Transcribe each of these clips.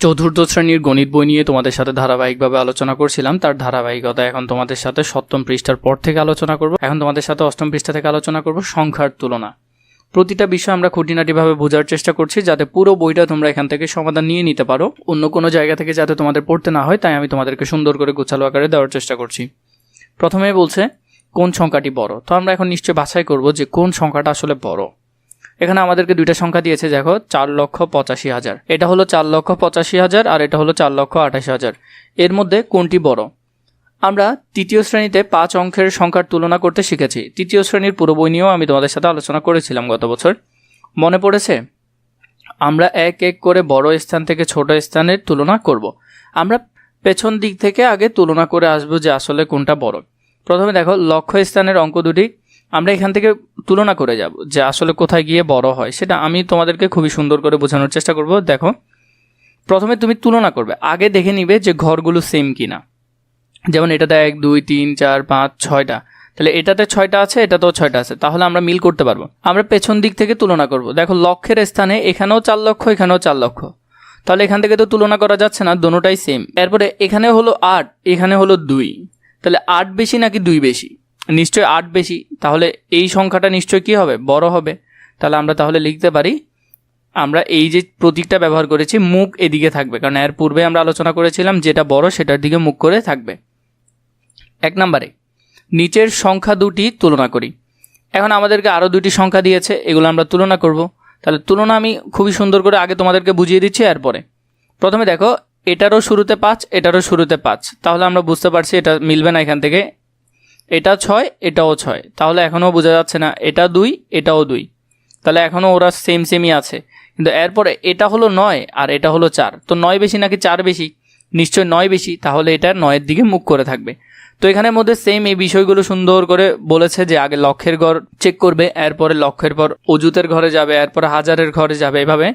চতুর্থ শ্রেণীর গণিত বই নিয়ে তোমাদের সাথে ধারাবাহিকভাবে আলোচনা করছিলাম। তার ধারাবাহিকতা এখন তোমাদের সাথে সপ্তম পৃষ্ঠার পর থেকে আলোচনা করব। এখন তোমাদের সাথে অষ্টম পৃষ্ঠা থেকে আলোচনা করব সংখ্যার তুলনা। প্রতিটা বিষয় আমরা খুঁটিনাটিভাবে বোঝার চেষ্টা করছি, যাতে পুরো বইটা তোমরা এখান থেকে সমাধান নিয়ে নিতে পারো, অন্য কোনো জায়গা থেকে যাতে তোমাদের পড়তে না হয়, তাই আমি তোমাদেরকে সুন্দর করে গোছালো আকারে দেওয়ার চেষ্টা করছি। প্রথমে বলছে কোন সংখ্যাটি বড়। তো আমরা এখন নিশ্চয়ই বাছাই করব যে কোন সংখ্যাটা আসলে বড়। এখানে আমাদেরকে দুইটা সংখ্যা দিয়েছে, দেখো 4,85,000, এটা হলো 4,85,000 আর এটা হলো 4,28,000। এর মধ্যে কোনটি বড়? আমরা তৃতীয় শ্রেণীতে 5 অঙ্কের সংখ্যার তুলনা করতে শিখেছি। তৃতীয় শ্রেণীর পুরো বই নিয়েও আমি তোমাদের সাথে আলোচনা করেছিলাম গত বছর, মনে পড়েছে? আমরা এক এক করে বড় স্থান থেকে ছোট স্থানের তুলনা করব। আমরা পেছন দিক থেকে আগে তুলনা করে আসবো যে আসলে কোনটা বড়। প্রথমে দেখো লক্ষ্য স্থানের অঙ্ক দুটি আমরা এখান থেকে তুলনা করে যাব যে আসলে কোথায় গিয়ে বড় হয়, সেটা আমি তোমাদেরকে খুবই সুন্দর করে বোঝানোর চেষ্টা করব। দেখো, প্রথমে তুমি তুলনা করবে, আগে দেখে নিবে যে ঘরগুলো সেম কিনা। যেমন এটাতে 1 2 3 4 5 6টা, তাহলে এটাতে 6টা আছে, এটাতেও 6টা আছে, তাহলে আমরা মিল করতে পারবো। আমরা পেছন দিক থেকে তুলনা করব। দেখো লক্ষ্যের স্থানে এখানেও 4 লক্ষ, এখানেও 4 লক্ষ, তাহলে এখান থেকে তো তুলনা করা যাচ্ছে না, দোনোটাই সেম। এরপরে এখানে হলো 8, এখানে হলো 2, তাহলে 8 বেশি নাকি 2 বেশি? নিশ্চয়ই 8 বেশি, তাহলে এই সংখ্যাটা নিশ্চয়ই কী হবে? বড় হবে। তাহলে আমরা লিখতে পারি, আমরা এই যে প্রতীকটা ব্যবহার করেছি, মুখ এদিকে থাকবে, কারণ এর পূর্বে আমরা আলোচনা করেছিলাম যেটা বড় সেটার দিকে মুখ করে থাকবে। 1 নম্বরে নিচের সংখ্যা দুটি তুলনা করি। এখন আমাদেরকে আরও দুটি সংখ্যা দিয়েছে, এগুলো আমরা তুলনা করব। তাহলে তুলনা আমি খুবই সুন্দর করে আগে তোমাদেরকে বুঝিয়ে দিচ্ছি। এরপরে প্রথমে দেখো, এটারও শুরুতে 5, এটারও শুরুতে 5, তাহলে আমরা বুঝতে পারছি এটা মিলবে না। এখান থেকে এটা 6, এটাও 6, তাহলে এখনও বোঝা যাচ্ছে না। এটা 2, এটাও 2, তাহলে এখনও ওরা সেমই আছে। কিন্তু এরপরে এটা হলো 9 আর এটা হলো 4, তো 9 বেশি নাকি 4 বেশি? নিশ্চয় 9 বেশি, তাহলে এটা 9-এর দিকে মুখ করে থাকবে। তো এখানের মধ্যে সেম এই বিষয়গুলো সুন্দর করে বলেছে যে আগে লক্ষের ঘর চেক করবে, এরপরে লক্ষের পর অযুতের ঘরে যাবে, এরপরে হাজারের ঘরে যাবে, এভাবে।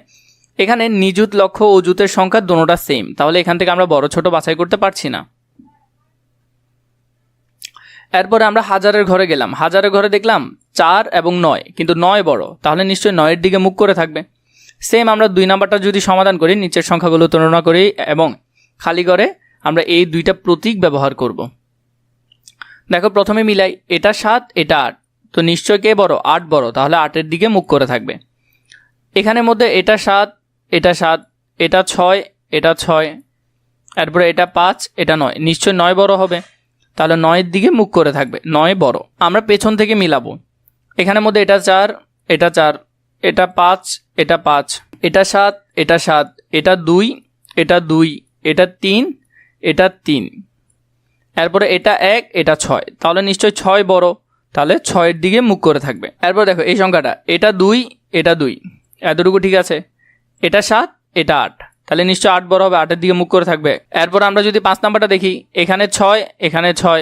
এখানে নিযুত, লক্ষ, অযুতের সংখ্যা দুটোটা সেম, তাহলে এখান থেকে আমরা বড় ছোট বাছাই করতে পারছি না। এরপরে আমরা হাজারের ঘরে গেলাম, হাজারের ঘরে দেখলাম 4 এবং 9, কিন্তু 9 বড়, তাহলে নিশ্চয়ই 9-এর দিকে মুখ করে থাকবে। সেম আমরা 2 নাম্বারটা যদি সমাধান করি, নিচের সংখ্যাগুলো তুলনা করি এবং খালি ঘরে আমরা এই দুইটা প্রতীক ব্যবহার করব। দেখো প্রথমে মিলাই, এটা 7, এটা 8, তো নিশ্চয় কে বড়? 8 বড়, তাহলে 8-এর দিকে মুখ করে থাকবে। এখানের মধ্যে এটা 7, এটা 7, এটা 6, এটা 6, এরপরে এটা 5, এটা 9, নিশ্চয় 9 বড় হবে, তাহলে 9-এর দিকে মুখ করে থাকবে, 9 বড়। আমরা পেছন থেকে মিলাবো, এখানের মধ্যে এটা 4, এটা 4, এটা 5, এটা 5, এটা 7, এটা 7, এটা 2, এটা 2, এটা 3, এটা 3, এরপরে এটা 1, এটা 6, তাহলে নিশ্চয় 6 বড়, তাহলে 6-এর দিকে মুখ করে থাকবে। এরপর দেখো এই সংখ্যাটা, এটা 2, এটা 2, এতটুকু ঠিক আছে। এটা 7, এটা 8, তাহলে নিশ্চয় 8 বড় হবে, 8-এর দিকে মুখ করে থাকবে। এরপর আমরা যদি 5 নাম্বারটা দেখি, এখানে 6, এখানে 6,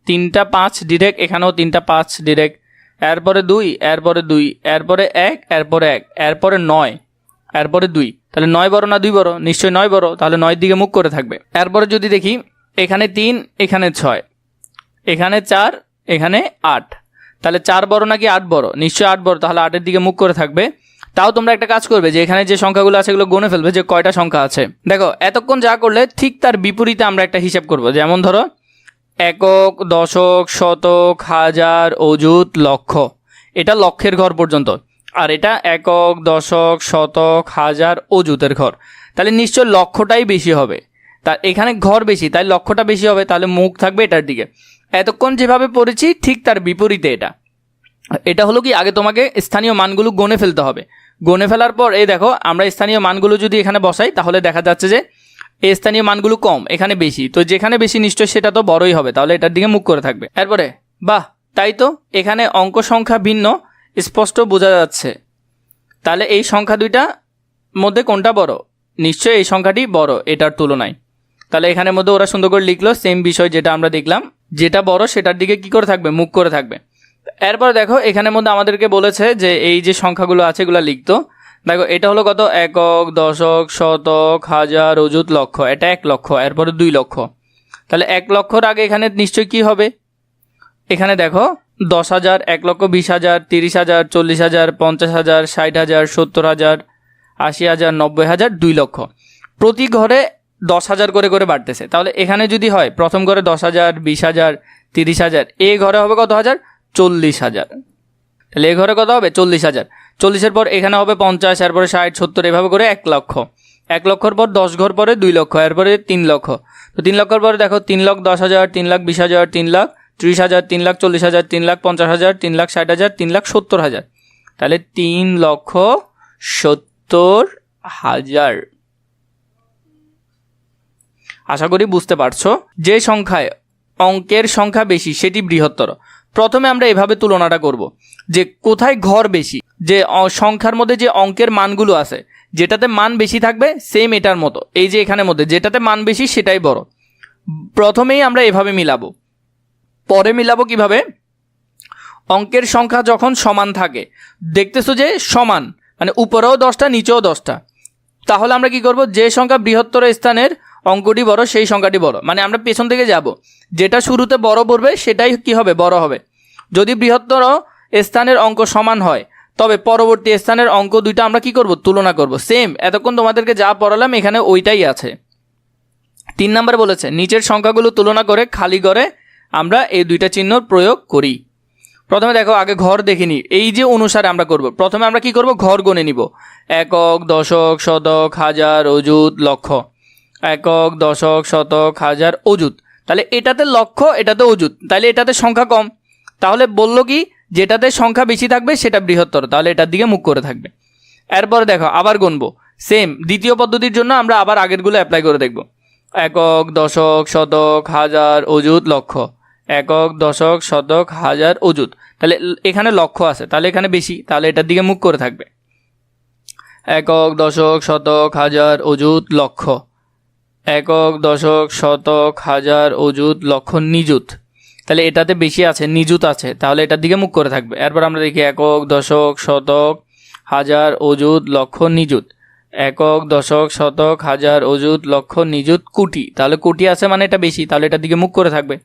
3টা 5 ডিরেক্ট, এখানেও 3টা 5 ডিরেক্ট, এরপরে 2, এরপরে 2, এরপরে 1, এরপরে 1, এরপরে 9, এরপরে 2, তাহলে 9 বড় না 2 বড়? নিশ্চয়ই 9 বড়, তাহলে 9-এর দিকে মুখ করে থাকবে। এরপরে যদি দেখি, এখানে 3, এখানে 6, এখানে 4, এখানে 8, তাহলে 4 বড় নাকি 8 বড়? নিশ্চয়ই 8 বড়, তাহলে 8-এর দিকে মুখ করে থাকবে। তাও তোমরা একটা কাজ করবে যে এখানে যে সংখ্যাগুলো আছে এগুলো গুনে ফেলবে যে কয়টা সংখ্যা আছে। দেখো এতক্ষণ যা করলে ঠিক তার বিপরীতে আমরা একটা হিসাব করব। যেমন ধরো একক, দশক, শতক, হাজার, অযুত, লক্ষ, এটা লক্ষের ঘর পর্যন্ত, আর এটা একক, দশক, শতক, হাজার, অযুতের ঘর, তাহলে নিশ্চয় লক্ষটাই বেশি হবে। তার এখানে ঘর বেশি, তাই লক্ষটা বেশি হবে, তাহলে মুখ থাকবে এটার দিকে। এতক্ষণ যেভাবে পড়েছি ঠিক তার বিপরীতে এটা হলো কি, আগে তোমাকে স্থানীয় মানগুলো গণে ফেলতে হবে। গণে ফেলার পর এই দেখো, আমরা স্থানীয় মানগুলো যদি এখানে বসাই, তাহলে দেখা যাচ্ছে যে এই স্থানীয় মানগুলো কম, এখানে বেশি, তো যেখানে বেশি নিশ্চয় সেটা তো বড়ই হবে, তাহলে এটার দিকে মুখ করে থাকবে। এরপরে বাহ, তাই তো, এখানে অঙ্ক সংখ্যা ভিন্ন, স্পষ্ট বোঝা যাচ্ছে। তাহলে এই সংখ্যা দুইটার মধ্যে কোনটা বড়? নিশ্চয়ই এই সংখ্যাটি বড় এটার তুলনায়। তাহলে এখানের মধ্যে ওরা সুন্দর করে লিখলো সেম বিষয় যেটা আমরা দেখলাম, যেটা বড় সেটার দিকে কি করে থাকবে? মুখ করে থাকবে। এরপর দেখো এখানের মধ্যে আমাদেরকে বলেছে যে এই যে সংখ্যাগুলো আছে এগুলো লিখতো। দেখো এটা হলো কত? একক, দশক, শতক, হাজার, অযুত, লক্ষ, এটা 1 লক্ষ, এরপরে 2 লক্ষ, তাহলে 1 লক্ষর আগে এখানে নিশ্চয়ই কি হবে? এখানে দেখো 10,000, 1 লক্ষ, 20,000, 30,000, 40,000, 50,000, 60,000, 70,000, 80,000, 90,000, 2 লক্ষ। প্রতি ঘরে 10,000 করে করে বাড়তেছে। তাহলে এখানে যদি হয় প্রথম ঘরে 10,000, 20,000, 30,000, এ ঘরে হবে কত হাজার? 40,000। তাহলে এ ঘরে কত হবে? 40,000। 40-এর পর এখানে হবে 50, এরপরে 60, 70, এভাবে করে 1 লক্ষ। 1 লক্ষর পর 10 ঘর পরে 2 লক্ষ, এরপরে 3 লক্ষ। তো 3 লক্ষর পরে দেখো 3,10,000, 3,20,000, 3,30,000, 3,40,000, 3,50,000, 3,60,000, 3,70,000। তাহলে 3,70,000। আশা করি বুঝতে পারছো। যে সংখ্যায় অঙ্কের সংখ্যা বেশি সেটি বৃহত্তর। প্রথমে আমরা এভাবে তুলনাটা করব যে কোথায় ঘর বেশি, যে সংখ্যার মধ্যে যে অঙ্কের মানগুলো আছে যেটাতে মান বেশি থাকবে সেম এটার মতো, এই যে এখানের মধ্যে যেটাতে মান বেশি সেটাই বড়। প্রথমেই আমরা এভাবে মিলাবো, পরে মিলাবো কিভাবে? অঙ্কের সংখ্যা যখন সমান থাকে, দেখতেছো যে সমান মানে উপরেও 10টা নিচেও 10টা, তাহলে আমরা কি করব? যে সংখ্যা বৃহত্তর স্থানের অঙ্কটি বড় সেই সংখ্যাটি বড়, মানে আমরা পেছন থেকে যাব, যেটা শুরুতে বড় পড়বে সেটাই কি হবে? বড় হবে। যদি বৃহত্তর স্থানের অঙ্ক সমান হয় তবে পরবর্তী স্থানের অঙ্ক দুইটা আমরা কি করব? তুলনা করব। সেম এতক্ষণ তোমাদেরকে যা পড়ালাম এখানে ওইটাই আছে। 3 নম্বরে বলেছে নিচের সংখ্যাগুলো তুলনা করে খালি ঘরে আমরা এই দুইটা চিহ্ন প্রয়োগ করি। প্রথমে দেখো আগে ঘর দেখে নিই, এই যে অনুসারে আমরা করব। প্রথমে আমরা কি করব? ঘর গণে নিব। একক, দশক, শতক, হাজার, অযুত, লক্ষ। একক, দশক, শতক, হাজার, অযুত। তাহলে এটাতে লক্ষ, এটাতে অযুত, তাহলে এটাতে সংখ্যা কম। তাহলে বললো কি যেটাতে সংখ্যা বেশি থাকবে সেটা বৃহত্তর, তাহলে এটার দিকে মুখ করে থাকবে। এরপরে দেখো আবার গুনবো, সেম দ্বিতীয় পদ্ধতির জন্য আমরা আবার আগেরগুলো অ্যাপ্লাই করে দেখব। একক, দশক, শতক, হাজার, অযুত, লক্ষ। একক, দশক, শতক, হাজার, অযুত। তাহলে এখানে লক্ষ আছে, তাহলে এখানে বেশি, তাহলে এটার দিকে মুখ করে থাকবে। একক, দশক, শতক, হাজার, অযুত, লক্ষ। একক, দশক, শতক, হাজার, অযুত, লক্ষ, নিযুত। তাহলে এটাতে বেশি আছে, নিযুত আছে, তাহলে এটার দিকে মুখ করে থাকবে। এরপর আমরা দেখি একক, দশক, শতক, হাজার, অযুত, লক্ষ, নিযুত। একক, দশক, শতক, হাজার, অযুত, লক্ষ, নিযুত, কোটি। তাহলে কোটি আছে মানে এটা বেশি, তাহলে এটার দিকে মুখ করে থাকবে।